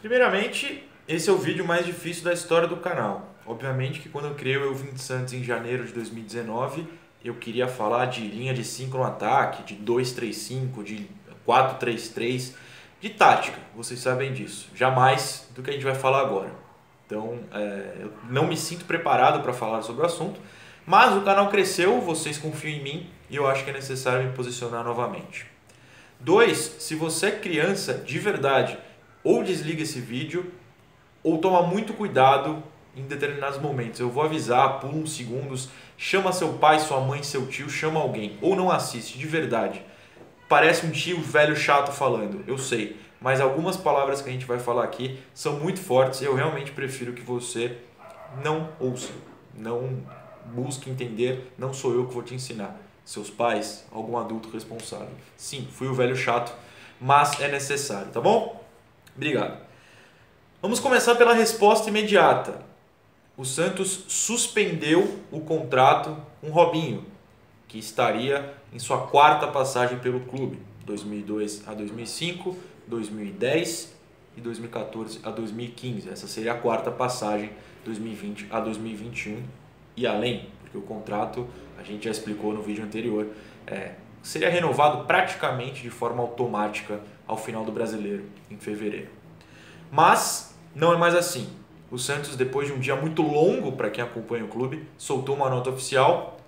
Primeiramente, esse é o vídeo mais difícil da história do canal. Obviamente que quando eu criei o Eu Vim de Santos em janeiro de 2019, eu queria falar de linha de 5 no ataque, de 2-3-5, de 4-3-3, de tática, vocês sabem disso. Jamais do que a gente vai falar agora. Então, eu não me sinto preparado para falar sobre o assunto, mas o canal cresceu, vocês confiam em mim e eu acho que é necessário me posicionar novamente. 2. Se você é criança de verdade, ou desliga esse vídeo, ou toma muito cuidado em determinados momentos. Eu vou avisar, pula uns segundos, chama seu pai, sua mãe, seu tio, chama alguém. Ou não assiste, de verdade. Parece um tio velho chato falando, eu sei. Mas algumas palavras que a gente vai falar aqui são muito fortes e eu realmente prefiro que você não ouça. Não busque entender, não sou eu que vou te ensinar. Seus pais, algum adulto responsável. Sim, fui o velho chato, mas é necessário, tá bom? Obrigado. Vamos começar pela resposta imediata. O Santos suspendeu o contrato com Robinho, que estaria em sua quarta passagem pelo clube, 2002 a 2005, 2010 e 2014 a 2015. Essa seria a quarta passagem, 2020 a 2021 e além, porque o contrato, a gente já explicou no vídeo anterior, seria renovado praticamente de forma automática ao final do Brasileiro, em fevereiro. Mas não é mais assim. O Santos, depois de um dia muito longo para quem acompanha o clube, soltou uma nota oficial,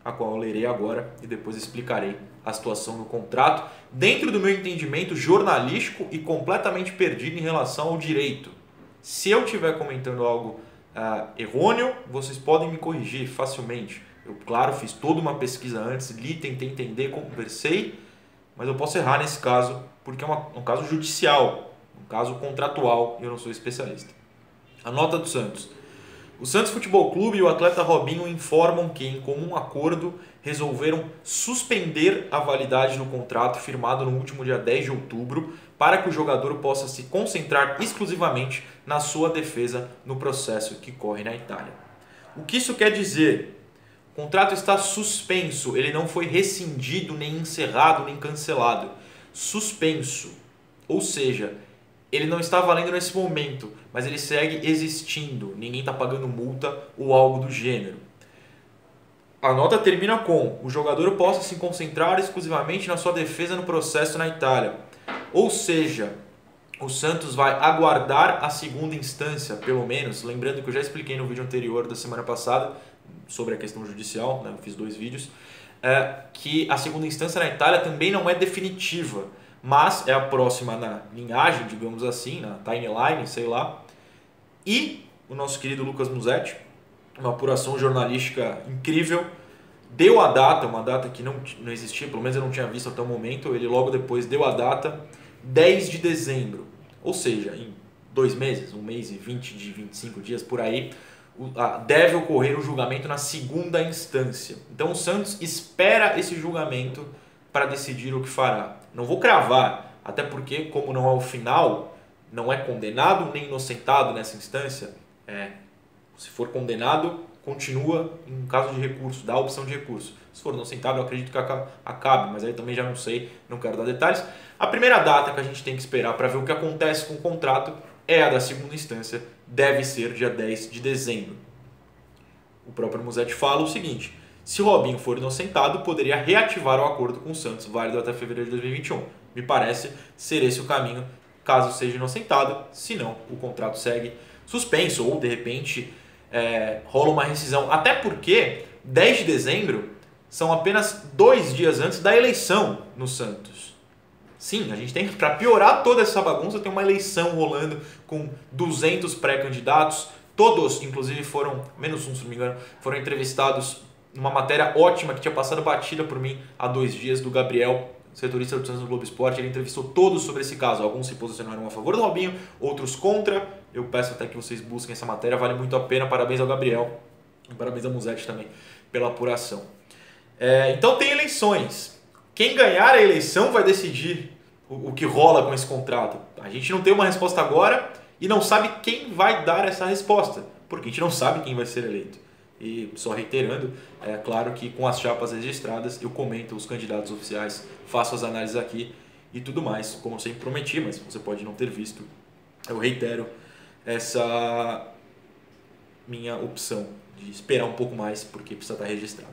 a qual eu lerei agora e depois explicarei a situação do contrato, dentro do meu entendimento jornalístico e completamente perdido em relação ao direito. Se eu estiver comentando algo errôneo, vocês podem me corrigir facilmente. Eu, claro, fiz toda uma pesquisa antes, li, tentei entender, conversei, mas eu posso errar nesse caso, porque é um caso judicial, um caso contratual, e eu não sou especialista. A nota do Santos. O Santos Futebol Clube e o atleta Robinho informam que, em comum acordo, resolveram suspender a validade do contrato firmado no último dia 10 de outubro para que o jogador possa se concentrar exclusivamente na sua defesa no processo que corre na Itália. O que isso quer dizer? O contrato está suspenso, ele não foi rescindido, nem encerrado, nem cancelado. Suspenso. Ou seja, ele não está valendo nesse momento, mas ele segue existindo. Ninguém está pagando multa ou algo do gênero. A nota termina com: o jogador possa se concentrar exclusivamente na sua defesa no processo na Itália. Ou seja, o Santos vai aguardar a segunda instância, pelo menos, lembrando que eu já expliquei no vídeo anterior da semana passada, sobre a questão judicial, né? Eu fiz 2 vídeos, que a segunda instância na Itália também não é definitiva, mas é a próxima na linhagem, digamos assim, na timeline, sei lá. E o nosso querido Lucas Musetti, uma apuração jornalística incrível, deu a data, uma data que não existia, pelo menos eu não tinha visto até o momento, ele logo depois deu a data, 10 de dezembro, ou seja, em 2 meses, 1 mês e 25 dias por aí, deve ocorrer o julgamento na segunda instância. Então o Santos espera esse julgamento para decidir o que fará. Não vou cravar, até porque, como não é o final, não é condenado nem inocentado nessa instância. Se for condenado, continua em caso de recurso, dá a opção de recurso. Se for inocentado, eu acredito que acabe, mas aí também já não sei, não quero dar detalhes. A primeira data que a gente tem que esperar para ver o que acontece com o contrato é a da segunda instância, deve ser dia 10 de dezembro. O próprio Musetti fala o seguinte: se Robinho for inocentado, poderia reativar o acordo com o Santos, válido até fevereiro de 2021. Me parece ser esse o caminho, caso seja inocentado, se não, o contrato segue suspenso ou, de repente, rola uma rescisão. Até porque 10 de dezembro são apenas 2 dias antes da eleição no Santos. Sim, a gente tem, para piorar toda essa bagunça, tem uma eleição rolando com 200 pré-candidatos. Todos, inclusive, foram, menos um se não me engano, foram entrevistados numa matéria ótima que tinha passado batida por mim há 2 dias, do Gabriel, setorista do Santos no Globo Esporte. Ele entrevistou todos sobre esse caso. Alguns se posicionaram a favor do Robinho, outros contra. Eu peço até que vocês busquem essa matéria, vale muito a pena. Parabéns ao Gabriel e parabéns ao Musetti também pela apuração. Então tem eleições. Quem ganhar a eleição vai decidir o que rola com esse contrato. A gente não tem uma resposta agora e não sabe quem vai dar essa resposta, porque a gente não sabe quem vai ser eleito. E só reiterando, é claro que com as chapas registradas eu comento os candidatos oficiais, faço as análises aqui e tudo mais, como eu sempre prometi, mas você pode não ter visto eu reitero essa minha opção de esperar um pouco mais, porque precisa estar registrado.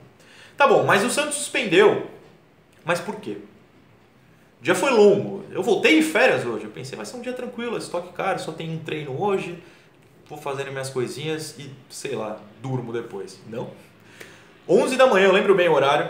Tá bom, mas o Santos suspendeu. Mas por quê? O dia foi longo. Eu voltei de férias hoje. Eu pensei, vai ser um dia tranquilo, Stock Car, só tem um treino hoje. Vou fazendo minhas coisinhas e, sei lá, durmo depois. Não. 11 da manhã, eu lembro bem o horário,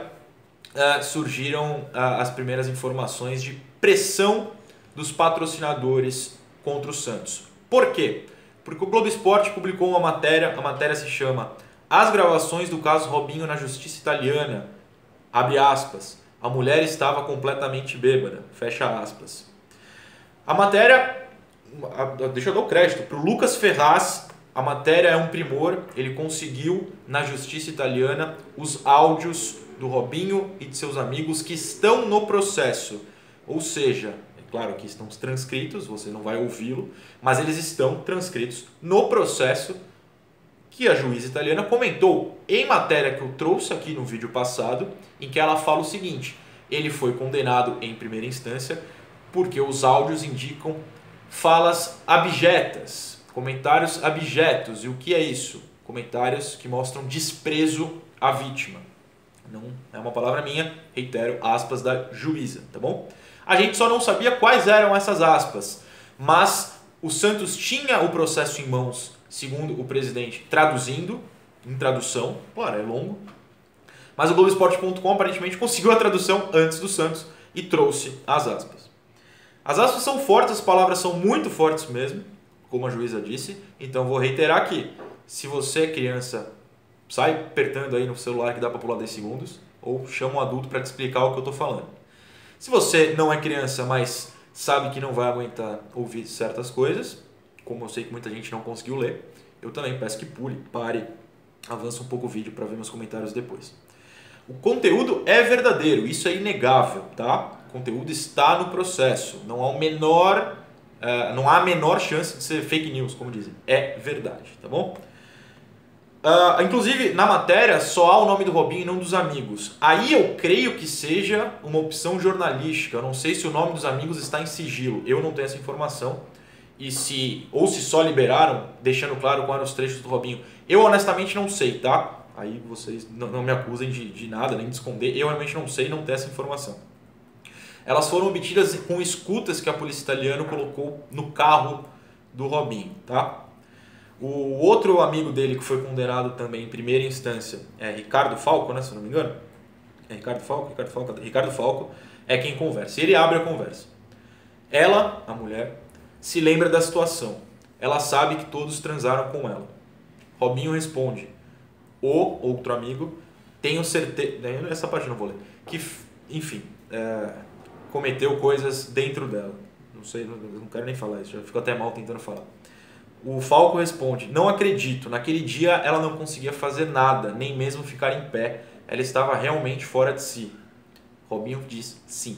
surgiram as primeiras informações de pressão dos patrocinadores contra o Santos. Por quê? Porque o Globo Esporte publicou uma matéria, a matéria se chama As gravações do caso Robinho na justiça italiana, abre aspas, a mulher estava completamente bêbada, fecha aspas. A matéria, deixa eu dar o crédito, para o Lucas Ferraz, a matéria é um primor, ele conseguiu na justiça italiana os áudios do Robinho e de seus amigos que estão no processo, ou seja, claro que estão transcritos, você não vai ouvi-lo, mas eles estão transcritos no processo que a juíza italiana comentou em matéria que eu trouxe aqui no vídeo passado, em que ela fala o seguinte, ele foi condenado em primeira instância porque os áudios indicam falas abjetas, comentários abjetos. E o que é isso? Comentários que mostram desprezo à vítima. Não é uma palavra minha, reitero, aspas da juíza, tá bom? A gente só não sabia quais eram essas aspas, mas o Santos tinha o processo em mãos, segundo o presidente, traduzindo, em tradução, claro, é longo, mas o Globoesporte.com aparentemente conseguiu a tradução antes do Santos e trouxe as aspas. As aspas são fortes, as palavras são muito fortes mesmo, como a juíza disse, então vou reiterar aqui, se você é criança, sai apertando aí no celular que dá para pular 10 segundos, ou chama um adulto para te explicar o que eu estou falando. Se você não é criança, mas sabe que não vai aguentar ouvir certas coisas, como eu sei que muita gente não conseguiu ler, eu também peço que pule, pare, avance um pouco o vídeo para ver meus comentários depois. O conteúdo é verdadeiro, isso é inegável, tá? O conteúdo está no processo, não há a menor chance de ser fake news, como dizem. É verdade, tá bom? Inclusive, na matéria, só há o nome do Robinho e não dos amigos. Aí eu creio que seja uma opção jornalística. Eu não sei se o nome dos amigos está em sigilo. Eu não tenho essa informação. Ou se só liberaram, deixando claro quais eram os trechos do Robinho. Eu honestamente não sei, tá? Aí vocês não me acusem de nada, nem de esconder. Eu realmente não sei, não tenho essa informação. Elas foram obtidas com escutas que a polícia italiana colocou no carro do Robinho, tá? O outro amigo dele que foi condenado também em primeira instância é Ricardo Falco, né, se eu não me engano. É Ricardo Falco é quem conversa. Ele abre a conversa. Ela, a mulher, se lembra da situação. Ela sabe que todos transaram com ela. Robinho responde. O outro amigo, tenho certeza... Essa parte eu não vou ler. Que, enfim, cometeu coisas dentro dela. Não sei, não quero nem falar isso. Já fico até mal tentando falar. O Falco responde, não acredito, naquele dia ela não conseguia fazer nada, nem mesmo ficar em pé, ela estava realmente fora de si. Robinho diz sim.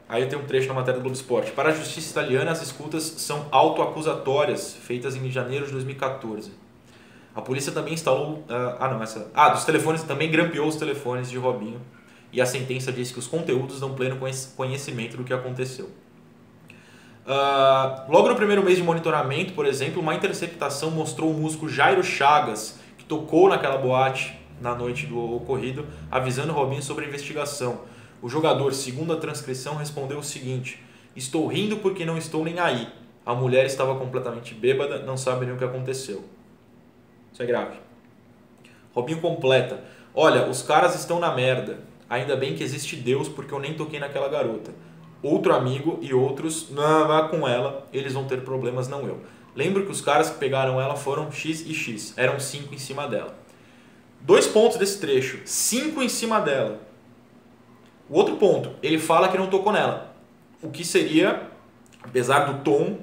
Aí eu tenho um trecho na matéria do Globo Esporte. Para a justiça italiana, as escutas são autoacusatórias, feitas em janeiro de 2014. A polícia também instalou... dos telefones, também grampeou os telefones de Robinho, e a sentença diz que os conteúdos dão pleno conhecimento do que aconteceu. Logo no primeiro mês de monitoramento, por exemplo, uma interceptação mostrou o músico Jairo Chagas, que tocou naquela boate na noite do ocorrido, avisando Robinho sobre a investigação. O jogador, segundo a transcrição, respondeu o seguinte: estou rindo porque não estou nem aí. A mulher estava completamente bêbada, não sabe nem o que aconteceu. Isso é grave. Robinho completa: olha, os caras estão na merda. Ainda bem que existe Deus porque eu nem toquei naquela garota. Outro amigo e outros, não, vá com ela, eles vão ter problemas, não eu. Lembro que os caras que pegaram ela foram X e X, eram 5 em cima dela. 2 pontos desse trecho, 5 em cima dela. O outro ponto, ele fala que não tocou nela. O que seria, apesar do tom,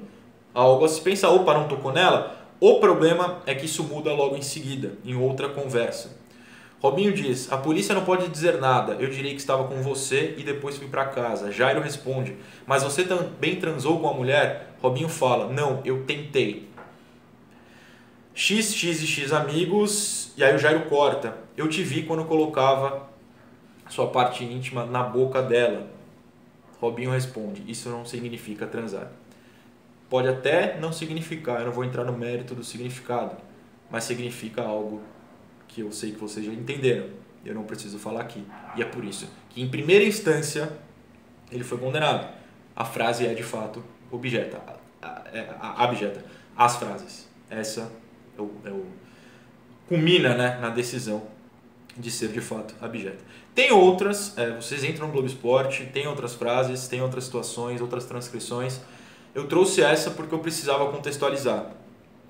algo a se pensar, opa, não tocou nela? O problema é que isso muda logo em seguida, em outra conversa. Robinho diz, a polícia não pode dizer nada, eu direi que estava com você e depois fui para casa. Jairo responde, mas você também transou com a mulher? Robinho fala, não, eu tentei. X e X amigos, e aí o Jairo corta. Eu te vi quando colocava sua parte íntima na boca dela. Robinho responde, isso não significa transar. pode até não significar, eu não vou entrar no mérito do significado, mas significa algo que eu sei que vocês já entenderam. Eu não preciso falar aqui. E é por isso que, em primeira instância, ele foi condenado. A frase é, de fato, abjeta. As frases. Essa culmina, né, na decisão de ser, de fato, abjeta. Tem outras, vocês entram no Globo Esporte, tem outras frases, tem outras situações, outras transcrições. Eu trouxe essa porque eu precisava contextualizar.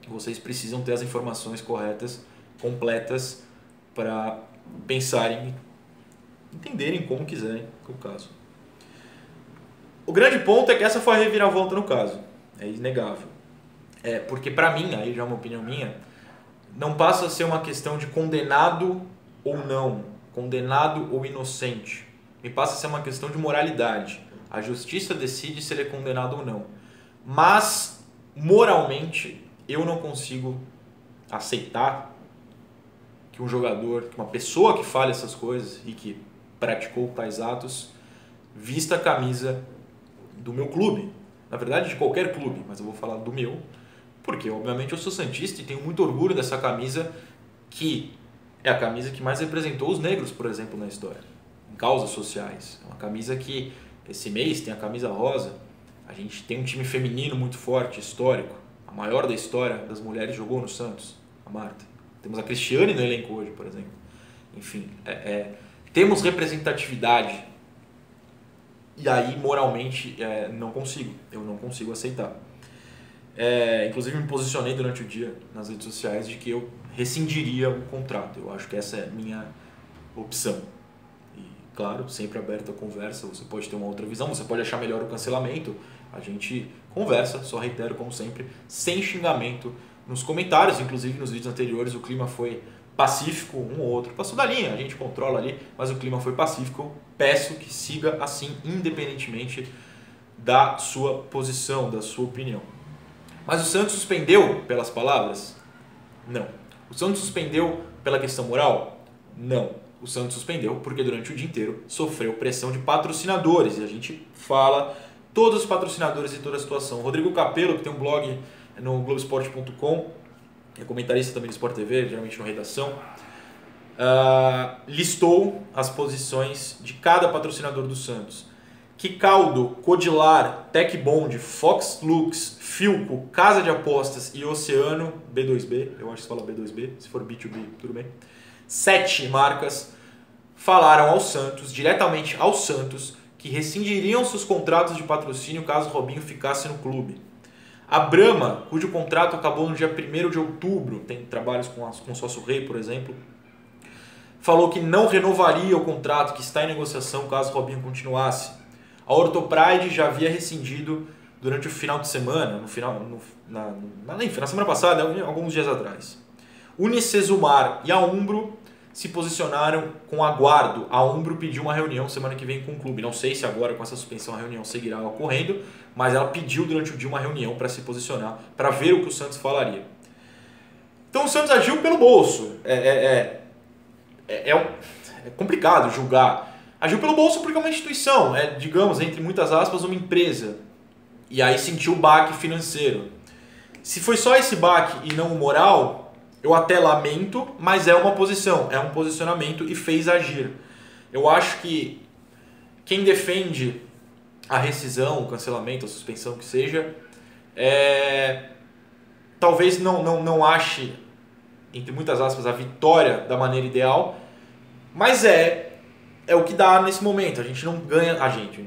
Vocês precisam ter as informações corretas, completas, para pensarem, entenderem como quiserem o caso. O grande ponto é que essa foi a reviravolta no caso. É inegável. Porque para mim, aí já é uma opinião minha, não passa a ser uma questão de condenado ou não, condenado ou inocente. Me passa a ser uma questão de moralidade. A justiça decide se ele é condenado ou não. Mas, moralmente, eu não consigo aceitar que um jogador, que uma pessoa que fale essas coisas e que praticou tais atos, vista a camisa do meu clube. Na verdade, de qualquer clube, mas eu vou falar do meu, porque obviamente eu sou santista e tenho muito orgulho dessa camisa, que é a camisa que mais representou os negros, por exemplo, na história, em causas sociais. É uma camisa que esse mês tem a camisa rosa. A gente tem um time feminino muito forte, histórico. A maior da história das mulheres jogou no Santos, a Marta. Temos a Cristiane no elenco hoje, por exemplo. Enfim, temos representatividade. E aí, moralmente, eu não consigo aceitar. Inclusive, me posicionei durante o dia nas redes sociais de que eu rescindiria o contrato. Eu acho que essa é a minha opção. E, claro, sempre aberto a conversa. Você pode ter uma outra visão, você pode achar melhor o cancelamento. A gente conversa, só reitero, como sempre, sem xingamento nos comentários. Inclusive, nos vídeos anteriores, o clima foi pacífico, um ou outro passou da linha, a gente controla ali, mas o clima foi pacífico. Eu peço que siga assim, independentemente da sua posição, da sua opinião. Mas o Santos suspendeu pelas palavras? Não. O Santos suspendeu pela questão moral? Não. O Santos suspendeu porque durante o dia inteiro sofreu pressão de patrocinadores. E a gente fala todos os patrocinadores e toda a situação. Rodrigo Capello, que tem um blog no Globoesporte.com, é comentarista também do Sport TV, geralmente no Redação, listou as posições de cada patrocinador do Santos. Quicaldo, Codilar, Tecbond, Fox Lux, Filco, Casa de Apostas e Oceano, B2B, eu acho que se fala B2B, se for B2B, tudo bem. 7 marcas falaram ao Santos, diretamente ao Santos, que rescindiriam seus contratos de patrocínio caso Robinho ficasse no clube. A Brahma, cujo contrato acabou no dia 1º de outubro, tem trabalhos com o sócio Rei, por exemplo, falou que não renovaria o contrato, que está em negociação caso Robinho continuasse. A Orthopride já havia rescindido durante o final de semana, na semana passada, alguns dias atrás. Unicesumar e a Umbro se posicionaram com aguardo. A Umbro pediu uma reunião semana que vem com o clube. Não sei se agora com essa suspensão a reunião seguirá ocorrendo, mas ela pediu durante o dia uma reunião para se posicionar, para ver o que o Santos falaria. Então o Santos agiu pelo bolso. É complicado julgar. Agiu pelo bolso porque é uma instituição, digamos, entre muitas aspas, uma empresa. E aí sentiu o baque financeiro. Se foi só esse baque e não o moral, eu até lamento, mas é uma posição, é um posicionamento e fez agir. Eu acho que quem defende a rescisão, o cancelamento, a suspensão que seja, talvez não ache, entre muitas aspas, a vitória da maneira ideal, mas é o que dá nesse momento. A gente não ganha,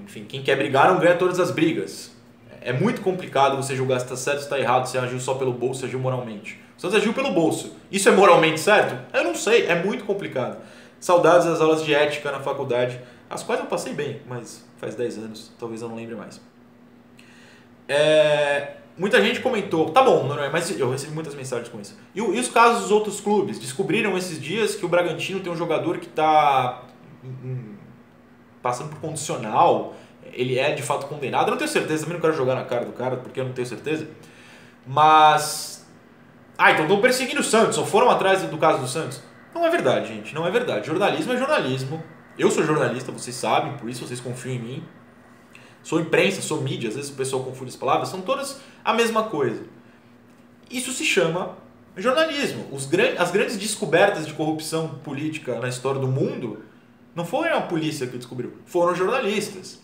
enfim, quem quer brigar não ganha todas as brigas. É muito complicado você julgar se está certo ou se está errado, se agiu só pelo bolso, se agiu moralmente. O Santos agiu pelo bolso. Isso é moralmente certo? Eu não sei, é muito complicado. Saudades das aulas de ética na faculdade, as quais eu passei bem, mas faz 10 anos, talvez eu não lembre mais. Muita gente comentou, tá bom, não é, mas eu recebi muitas mensagens com isso. E os casos dos outros clubes? Descobriram esses dias que o Bragantino tem um jogador que está passando por condicional, ele é de fato condenado. Eu não tenho certeza, também não quero jogar na cara do cara, porque eu não tenho certeza. Mas... então estão perseguindo o Santos, ou foram atrás do caso do Santos. Não é verdade, gente, não é verdade. Jornalismo é jornalismo. Eu sou jornalista, vocês sabem, por isso vocês confiam em mim. sou imprensa, sou mídia, às vezes o pessoal confunde as palavras, são todas a mesma coisa. Isso se chama jornalismo. As grandes descobertas de corrupção política na história do mundo não foi a polícia que descobriu, foram jornalistas.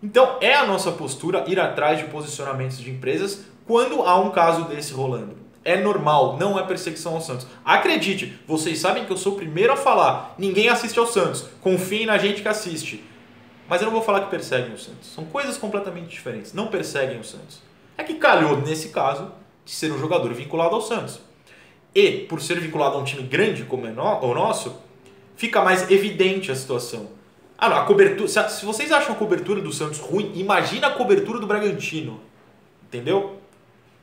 Então é a nossa postura ir atrás de posicionamentos de empresas quando há um caso desse rolando. É normal, não é perseguição ao Santos. Acredite, vocês sabem que eu sou o primeiro a falar, ninguém assiste ao Santos, confiem na gente que assiste. Mas eu não vou falar que perseguem o Santos. São coisas completamente diferentes, não perseguem o Santos. É que calhou, nesse caso, de ser um jogador vinculado ao Santos. E, por ser vinculado a um time grande como é o nosso, fica mais evidente a situação. Ah, não, a cobertura, se vocês acham a cobertura do Santos ruim, imagina a cobertura do Bragantino. Entendeu?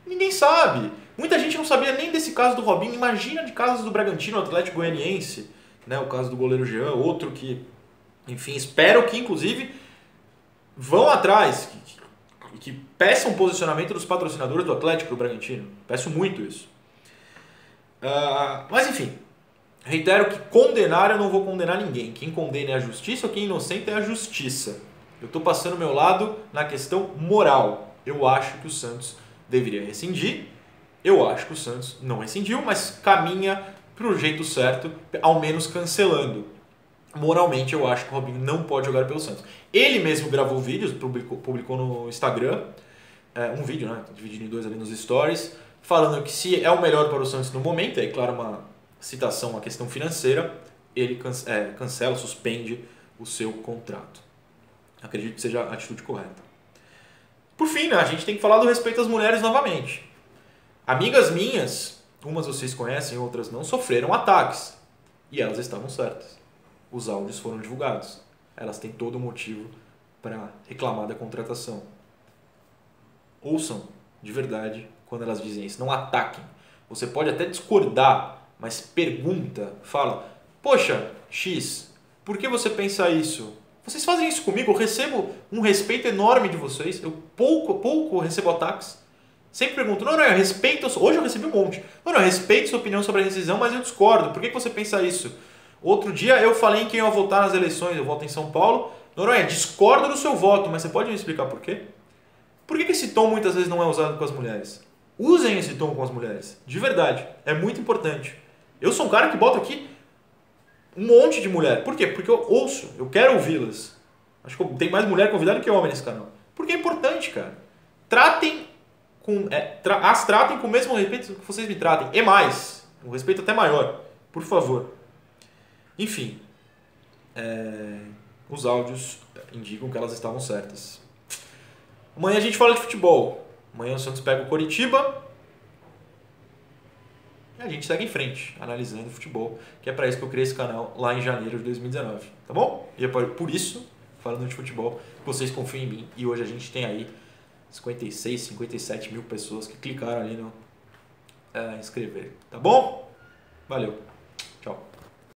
Ninguém sabe. Muita gente não sabia nem desse caso do Robinho. Imagina de casos do Bragantino, Atlético Goianiense, né? O caso do goleiro Jean, outro que, enfim, espero que, inclusive, vão atrás, que peçam posicionamento dos patrocinadores do Atlético e do Bragantino. Peço muito isso. Mas, enfim, reitero que condenar eu não vou condenar ninguém. Quem condena é a justiça, ou quem é inocente é a justiça. Eu estou passando o meu lado na questão moral. Eu acho que o Santos deveria rescindir. Eu acho que o Santos não rescindiu, mas caminha para o jeito certo, ao menos cancelando. Moralmente, eu acho que o Robinho não pode jogar pelo Santos. Ele mesmo gravou vídeos, publicou no Instagram, um vídeo, né, dividido em dois ali nos stories, falando que se é o melhor para o Santos no momento, é claro, uma citação, uma questão financeira, ele cancela, suspende o seu contrato. Acredito que seja a atitude correta. Por fim, né, a gente tem que falar do respeito às mulheres novamente. Amigas minhas, umas vocês conhecem, outras não, sofreram ataques. E elas estavam certas. Os áudios foram divulgados. Elas têm todo o motivo para reclamar da contratação. Ouçam de verdade quando elas dizem isso. Não ataquem. Você pode até discordar, mas pergunta, fala: poxa, X, por que você pensa isso? Vocês fazem isso comigo, eu recebo um respeito enorme de vocês. Eu pouco recebo ataques. Sempre pergunto: não, eu respeito... Hoje eu recebi um monte. Não, eu respeito sua opinião sobre a rescisão, mas eu discordo. Por que você pensa isso? Outro dia eu falei em quem eu ia votar nas eleições. Eu voto em São Paulo. Noronha, discordo do seu voto, mas você pode me explicar por quê? Por que esse tom muitas vezes não é usado com as mulheres? Usem esse tom com as mulheres. De verdade. É muito importante. Eu sou um cara que bota aqui um monte de mulher. Por quê? Porque eu ouço. Eu quero ouvi-las. Acho que tem mais mulher convidada que homem nesse canal. Porque é importante, cara. As tratem com o mesmo respeito que vocês me tratem. E mais. Um respeito até maior. Por favor. Enfim. Os áudios indicam que elas estavam certas. Amanhã a gente fala de futebol. Amanhã o Santos pega o Coritiba. E a gente segue em frente, analisando o futebol. Que é para isso que eu criei esse canal lá em janeiro de 2019. Tá bom? E é por isso, falando de futebol, que vocês confiam em mim. E hoje a gente tem aí 56, 57 mil pessoas que clicaram ali no inscrever. Tá bom? Valeu. Tchau.